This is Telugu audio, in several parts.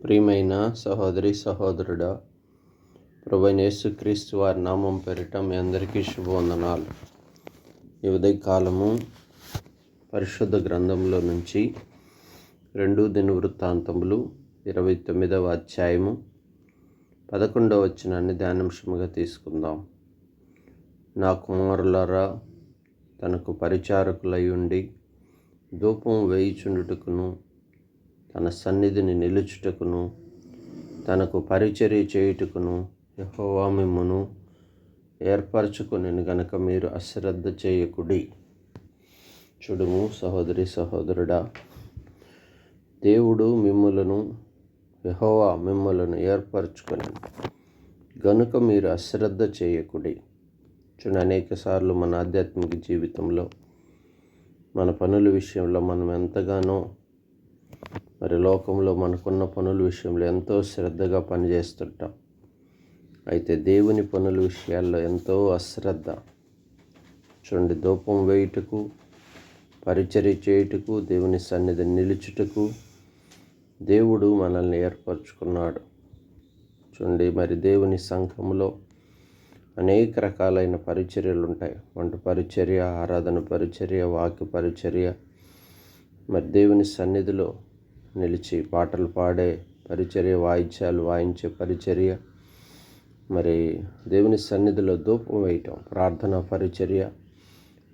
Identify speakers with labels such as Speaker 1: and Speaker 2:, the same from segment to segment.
Speaker 1: ప్రియమైన సహోదరి సహోదరుడా, ప్రభువైన యేసుక్రీస్తు వారి నామం పేరిట మీ అందరికీ శుభవందనాలు. ఈ ఉదయకాలము పరిశుద్ధ గ్రంథంలో నుంచి 2 దినవృత్తాంతములు 29వ అధ్యాయము 11వ వచనాన్ని ధ్యానాంశముగా తీసుకుందాం. నా కుమారులారా, తనకు పరిచారకులై ఉండి ధూపం వేయుచుండుటకును, తన సన్నిధిని నిలుచుటకును, తనకు పరిచర్య చేయుటకును యెహోవా మిమ్మును ఏర్పరచుకొనెను గనుక మీరు అశ్రద్ధ చేయకుడి. చూడుము సహోదరి సహోదరుడా, దేవుడు యెహోవా మిమ్ములను ఏర్పరచుకొనెను గనుక మీరు అశ్రద్ధ చేయకుడి. చూడండి, అనేక సార్లు మన ఆధ్యాత్మిక జీవితంలో మన పనుల విషయంలో మనం ఎంతగానో లోకంలో మనకున్న పనుల విషయంలో ఎంతో శ్రద్ధగా పనిచేస్తుంటాం. అయితే దేవుని పనుల విషయాల్లో ఎంతో అశ్రద్ధ. చూడండి, ధూపం వేయుటకు, పరిచర్య చేయుటకు, దేవుని సన్నిధిని నిలుచుటకు దేవుడు మనల్ని ఏర్పరచుకున్నాడు. చూడండి, మరి దేవుని సంఘంలో అనేక రకాలైన పరిచర్యలు ఉంటాయి. వంట పరిచర్య, ఆరాధన పరిచర్య, వాక్య పరిచర్య, మరి దేవుని సన్నిధిలో నిలిచి పాటలు పాడే పరిచర్య, వాయిద్యాలు వాయించే పరిచర్య, మరి దేవుని సన్నిధిలో ధూపం వేయటం, ప్రార్థనా పరిచర్య,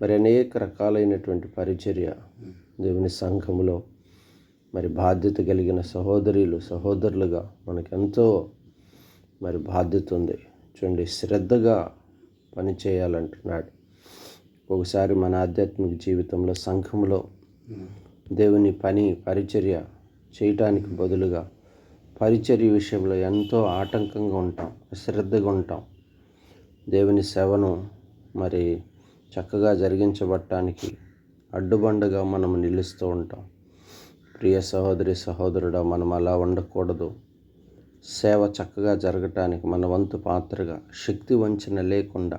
Speaker 1: మరి అనేక రకాలైనటువంటి పరిచర్య దేవుని సంఘములో మరి బాధ్యత కలిగిన సహోదరులుగా మనకెంతో మరి బాధ్యత ఉంది. చూడండి, శ్రద్ధగా పని చేయాలంటున్నాడు. ఒకసారి మన ఆధ్యాత్మిక జీవితంలో సంఘంలో దేవుని పరిచర్య చేయటానికి బదులుగా పరిచర్య విషయంలో ఎంతో ఆటంకంగా ఉంటాం, అశ్రద్ధగా ఉంటాం. దేవుని సేవను మరి చక్కగా జరిగించబడటానికి అడ్డుబండగా మనం నిలుస్తూ ఉంటాం. ప్రియ సహోదరి సహోదరుడా, మనం అలా ఉండకూడదు. సేవ చక్కగా జరగటానికి మన వంతు పాత్రగా శక్తి వంచన లేకుండా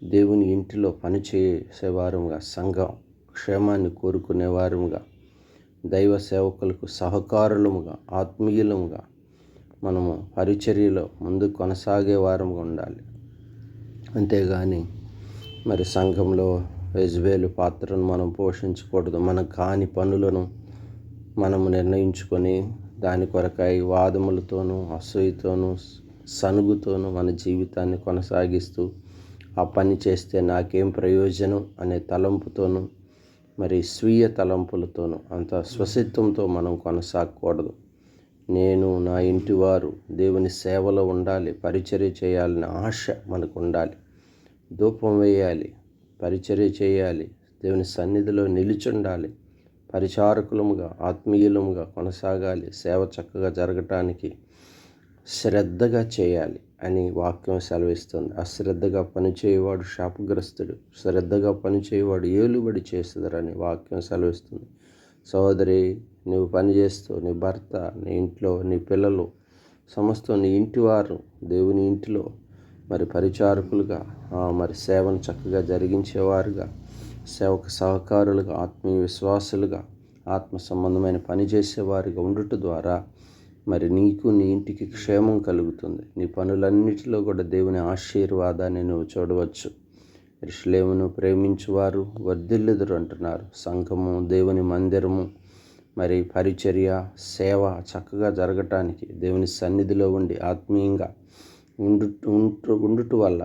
Speaker 1: దేవుని ఇంటిలో పనిచేసేవారుగా, సంఘం క్షేమాన్ని కోరుకునేవారుగా, దైవ సేవకులకు సహకారులముగా, ఆత్మీయులముగా మనము పరిచర్యలో ముందు కొనసాగే వారముగా ఉండాలి. అంతేగాని మరి సంఘంలో యెజ్బేలు పాత్రను మనం పోషించకూడదు. మన కాని పనులను మనము నిర్ణయించుకొని దాని కొరకై వాదములతోనూ, అసూయతోనూ, సనుగుతోనూ మన జీవితాన్ని కొనసాగిస్తూ ఆ పని చేస్తే నాకేం ప్రయోజనం అనే తలంపుతోనూ, మరి స్వీయ తలంపులతోనూ, అంత స్వసిత్వంతో మనం కొనసాగకూడదు. నేను, నా ఇంటి వారు దేవుని సేవలో ఉండాలి, పరిచర్య చేయాలనే ఆశ మనకు ఉండాలి. ధూపం వేయాలి, పరిచర్య చేయాలి, దేవుని సన్నిధిలో నిలిచుండాలి, పరిచారకులముగా, ఆత్మీయులముగా కొనసాగాలి. సేవ చక్కగా జరగటానికి శ్రద్ధగా చేయాలి అని వాక్యం సెలవిస్తుంది. అశ్రద్ధగా పనిచేయవాడు శాపగ్రస్తుడు, శ్రద్ధగా పనిచేయవాడు ఏలుబడి చేస్తుందని వాక్యం సెలవిస్తుంది. సహోదరి, నువ్వు పనిచేస్తూ నీ భర్త, నీ ఇంట్లో నీ పిల్లలు, సమస్తం నీ ఇంటి వారు దేవుని ఇంటిలో మరి పరిచారకులుగా, మరి సేవను చక్కగా జరిగించేవారుగా, సేవకు సహకారులుగా, ఆత్మీయ విశ్వాసులుగా, ఆత్మ సంబంధమైన పని చేసేవారుగా ఉండుట ద్వారా మరి నీకు, నీ ఇంటికి క్షేమం కలుగుతుంది. నీ పనులన్నిటిలో కూడా దేవుని ఆశీర్వాదాన్ని నువ్వు చూడవచ్చు. యెరూషలేమును ప్రేమించువారు వర్ధిల్లుదురు అంటున్నారు. సంఘము, దేవుని మందిరము, మరి పరిచర్య, సేవ చక్కగా జరగటానికి దేవుని సన్నిధిలో ఉండి ఆత్మీయంగా ఉండుట వల్ల,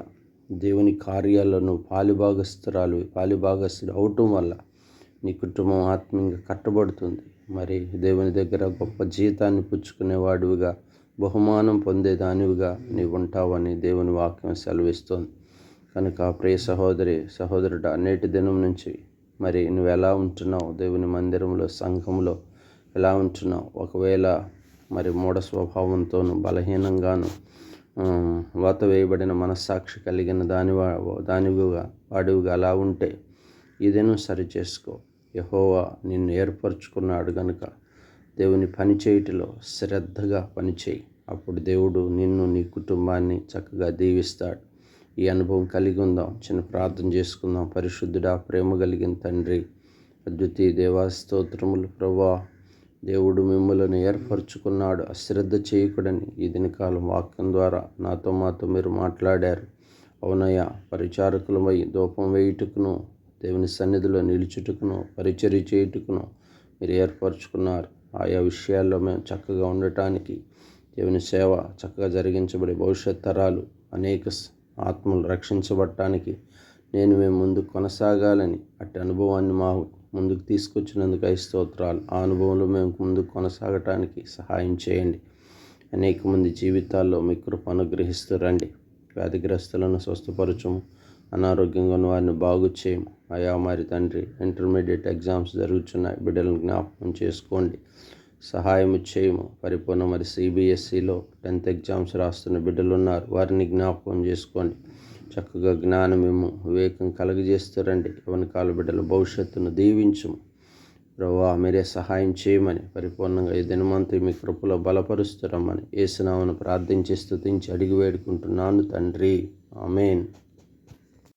Speaker 1: దేవుని కార్యాల్లో నువ్వు పాలిభాగస్తుడు అవటం వల్ల నీ కుటుంబం ఆత్మీయంగా కట్టబడుతుంది. మరి దేవుని దగ్గర గొప్ప జీతాన్ని పుచ్చుకునేవాడివిగా, బహుమానం పొందేదానివిగా నీవు ఉంటావని దేవుని వాక్యం సెలవిస్తోంది. కనుక ప్రియ సహోదరుడా, నేటి దినం నుంచి మరి నువ్వు ఎలా ఉంటున్నావు? దేవుని మందిరంలో, సంఘంలో ఎలా ఉంటున్నావు? ఒకవేళ మరి మూఢ స్వభావంతోనూ, బలహీనంగాను, వాత వేయబడిన మనస్సాక్షి కలిగిన వాడివిగా అలా ఉంటే ఈ దినం సరి చేసుకో. యెహోవా నిన్ను ఏర్పరచుకున్నాడు గనుక దేవుని పని చేయుటలో శ్రద్ధగా పనిచేయి. అప్పుడు దేవుడు నిన్ను, నీ కుటుంబాన్ని చక్కగా దీవిస్తాడు. ఈ అనుభవం కలిగి ఉందాం. చిన్న ప్రార్థన చేసుకుందాం. పరిశుద్ధుడా, ప్రేమ కలిగిన తండ్రి, అద్వితీయ దేవా, స్తోత్రములు ప్రభువా. దేవుడు మిమ్మల్ని ఏర్పరచుకున్నాడు, అశ్రద్ధ చేయకూడని ఈ దినకాలం వాక్యం ద్వారా మాతో మీరు మాట్లాడారు. అవునయ్యా, పరిచారకులమై ధూపం వేయుటకును, దేవుని సన్నిధిలో నిలుచుటకును, పరిచర్య చేయుటకును మీరు ఏర్పరచుకున్నారు. ఆయా విషయాల్లో మేము చక్కగా ఉండటానికి, దేవుని సేవ చక్కగా జరిగించబడి భవిష్యత్ తరాలు అనేక ఆత్మలు రక్షించబడటానికి మేము ముందుకు కొనసాగాలని అట్టి అనుభవాన్ని మా ముందుకు తీసుకొచ్చినందుకు స్తోత్రాలు. ఆ అనుభవంలో మేము ముందుకు కొనసాగటానికి సహాయం చేయండి. అనేక మంది జీవితాల్లో మీ కృప అనుగ్రహిస్తూ రండి. వ్యాధిగ్రస్తులను స్వస్థపరచము, అనారోగ్యంగా ఉన్న వారిని బాగు చేయము. అయా మరి తండ్రి, ఇంటర్మీడియట్ ఎగ్జామ్స్ జరుగుతున్నాయి, బిడ్డలను జ్ఞాపకం చేసుకోండి, సహాయం చేయము. పరిపూర్ణ మరి CBSEలో 10th ఎగ్జామ్స్ రాస్తున్న బిడ్డలు ఉన్నారు, వారిని జ్ఞాపకం చేసుకోండి. చక్కగా జ్ఞానమేమో వివేకం కలుగజేస్తారండి. యవనకాల బిడ్డల భవిష్యత్తును దీవించము ప్రభువా. మీరే సహాయం చేయమని, పరిపూర్ణంగా ఈ దినమంతా మీ కృపలో బలపరుస్తారమ్మని యేసు నామమున ప్రార్థించి స్తుతించి అడిగి వేడుకుంటున్నాను తండ్రి. ఆమేన్.